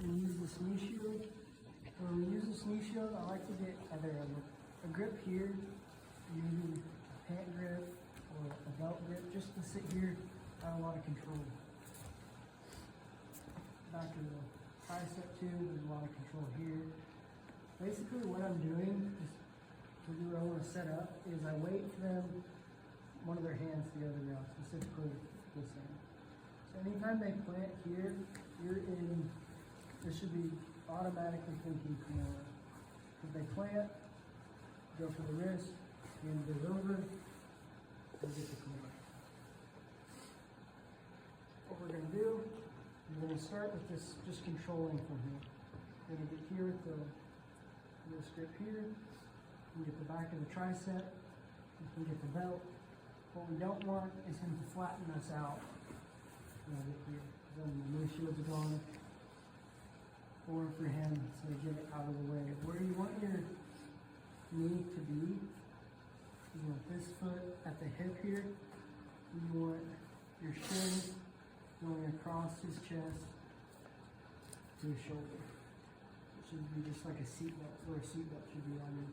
we use this knee shield. When we use this knee shield, I like to get either a grip here, maybe a pant grip or a belt grip, just to sit here, have a lot of control. Back to the tricep too, there's a lot of control here. Basically what I'm doing is, to do what I want to set up, is I wait for them, one of their hands the other route, specifically this hand. So anytime they plant here, this should be automatically thinking Kimura. If they plant, go for the wrist, hand goes over, and get the Kimura. What we're going to do, we're going to start with this, just controlling from here. We're going to get here with the wrist grip here. We get the back of the tricep. We can get the belt. What we don't want is him to flatten us out. When I get here, then the knee shields are gone. Or for him to get it out of the way. Where you want your knee to be, you want this foot at the hip here. You want your shin going across his chest to his shoulder. It should be just like a seatbelt, where a seatbelt should be on you.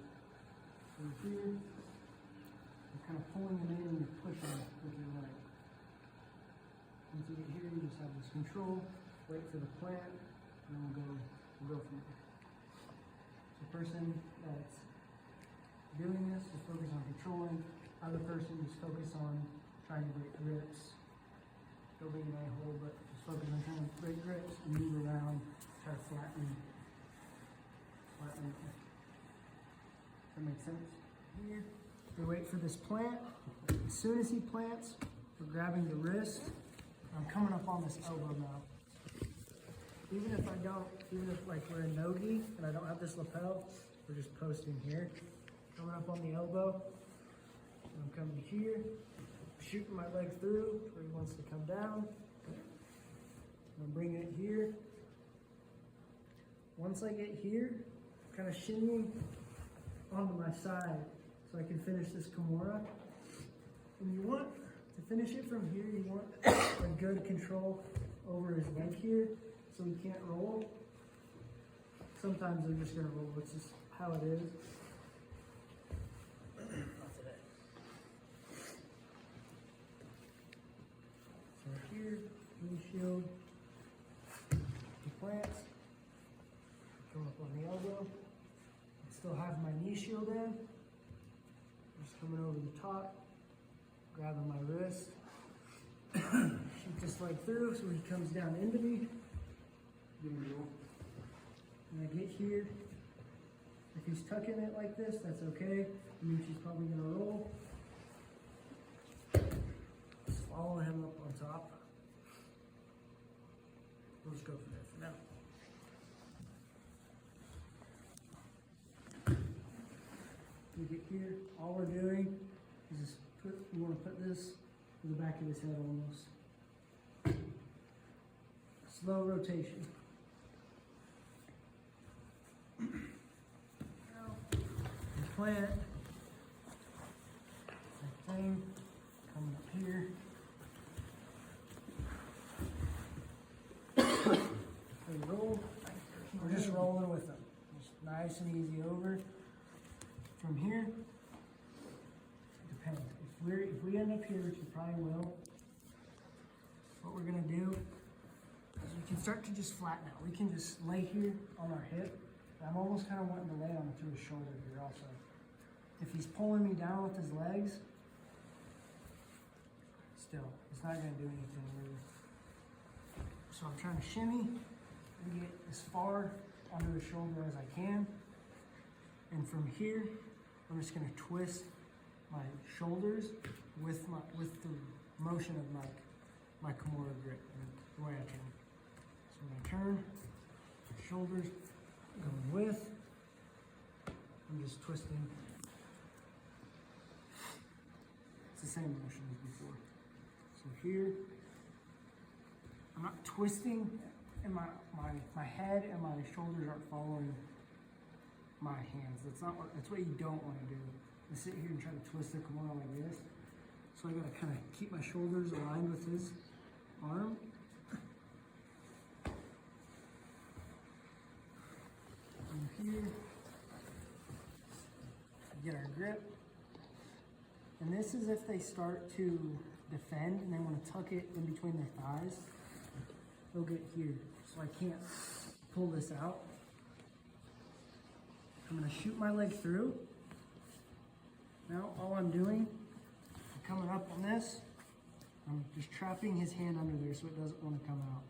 Over here, you're kind of pulling him in and you're pushing with your leg. Once you get here, you just have this control, wait for the plant, and then we'll go from there. The person that's doing this is focused on controlling, other person is focused on trying to break grips. Still being an a-hole, but just focus on trying to break grips and move around, try to flatten it. Does that make sense? Here, we wait for this plant. As soon as he plants, we're grabbing the wrist. I'm coming up on this elbow now. Even if like we're in no-gi and I don't have this lapel, we're just posting here. Coming up on the elbow. I'm coming here, shooting my leg through where he wants to come down. I'm bringing it here. Once I get here, kind of shinnying onto my side so I can finish this Kimura. And you want to finish it from here, you want a good control over his leg here so he can't roll. Sometimes they're just gonna roll, it's just how it is. Not today. So here, knee shield, he plants, come up on the elbow. I still have my knee shield in. Just coming over the top, grabbing my wrist, shoot this leg through so he comes down into me. Give me a roll. When I get here, if he's tucking it like this, that's okay. It means he's probably gonna roll. Just follow him up on top. We'll just go for that for now. We get here, all we're doing is just we want to put this in the back of his head almost. Slow rotation. Plant. Same thing. Coming up here. We roll. We're just rolling with them. Just nice and easy over. From here, it depends. If we end up here, which we probably will, what we're gonna do is we can start to just flatten out. We can just lay here on our hip. I'm almost kind of wanting to lay on through his shoulder here also. If he's pulling me down with his legs, still, it's not gonna do anything really. So I'm trying to shimmy and get as far onto his shoulder as I can. And from here, I'm just gonna twist my shoulders with the motion of my Kimura grip, the way I can. So when I turn, shoulders going with, I'm just twisting. It's the same motion as before. So here, I'm not twisting, and my head and my shoulders aren't following my hands. That's what you don't want to do. I sit here and try to twist the Kimura like this. So I gotta kind of keep my shoulders aligned with his arm. here. Get our grip. And this is if they start to defend and they want to tuck it in between their thighs. They'll get here. So I can't pull this out. I'm going to shoot my leg through. Now all I'm doing, I'm coming up on this. I'm just trapping his hand under there so it doesn't want to come out.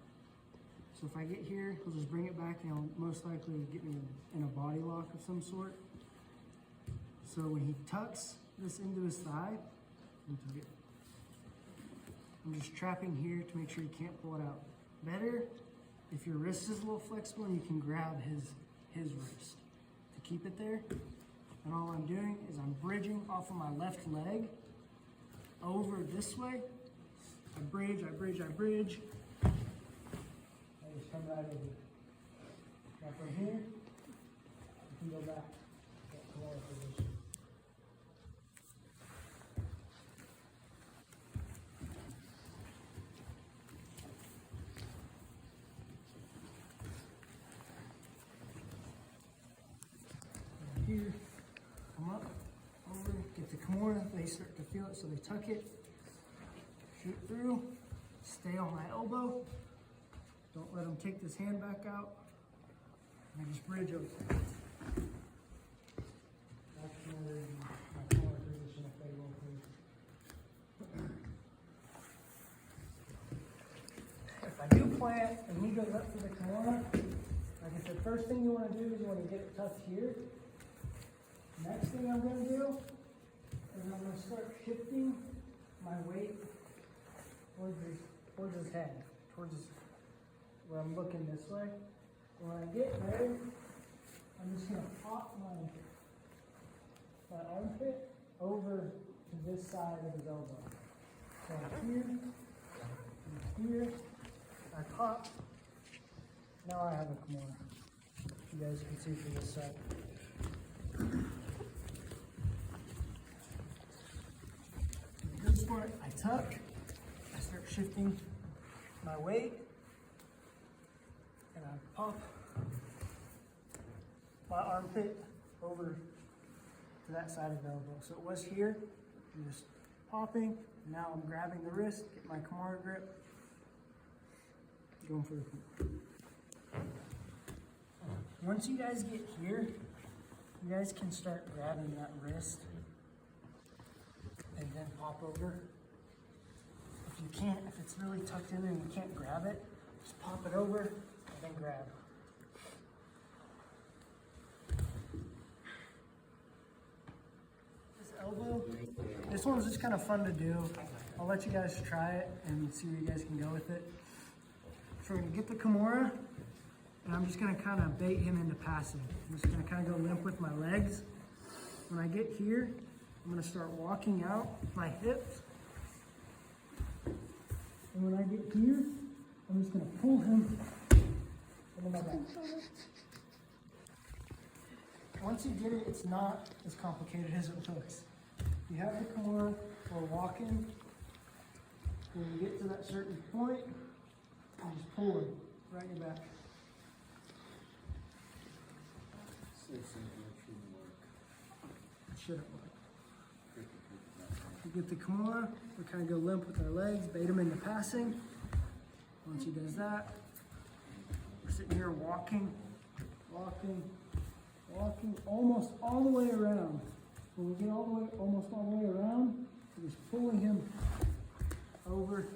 So if I get here, he'll just bring it back and he'll most likely get me in a body lock of some sort. So when he tucks this into his thigh, I'm just trapping here to make sure he can't pull it out. Better if your wrist is a little flexible and you can grab his wrist to keep it there. And all I'm doing is I'm bridging off of my left leg over this way. I bridge, I bridge, I bridge. I just come right over. Now from here, you can go back to that Kimura position. Here, come up, over, get the Kimura, they start to feel it, so they tuck it, shoot through, stay on my elbow, don't let them take this hand back out, and I just bridge over. Back to my Kimura position if they will, please. If I do plant and he goes up to the Kimura, like I said, first thing you want to do is you want to get it tucked here. Next thing I'm going to do is I'm going to start shifting my weight towards his head, towards where I'm looking this way. When I get there, I'm just going to pop my armpit over to this side of his elbow. So here, and here, I pop. Now I have a Kimura. You guys can see from this side. I tuck, I start shifting my weight, and I pop my armpit over to that side of the elbow. So it was here, I'm just popping, now I'm grabbing the wrist, get my Kimura grip, going for the Kimura. Once you guys get here, you guys can start grabbing that wrist and then pop over. If you can't, if it's really tucked in there and you can't grab it, just pop it over and then grab. This elbow, this one's just kind of fun to do. I'll let you guys try it and see where you guys can go with it. So we're gonna get the Kimura, and I'm just gonna kind of bait him into passing. I'm just gonna kind of go limp with my legs. When I get here, I'm going to start walking out my hips. And when I get here, I'm just going to pull him into my back. Once you get it, it's not as complicated as it looks. You have the Kimura, we're walking. When you get to that certain point, you just pull him right in your back. It shouldn't work. We get the Kimura, we kind of go limp with our legs, bait him into passing. Once he does that, we're sitting here walking, almost all the way around. When we get almost all the way around, we're just pulling him over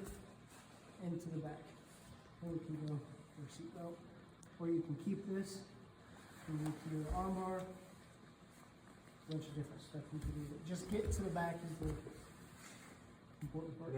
into the back. Then we can go for a seatbelt, or you can keep this and you can do an arm bar. Bunch of different stuff you can do. Just get to the back is the important part.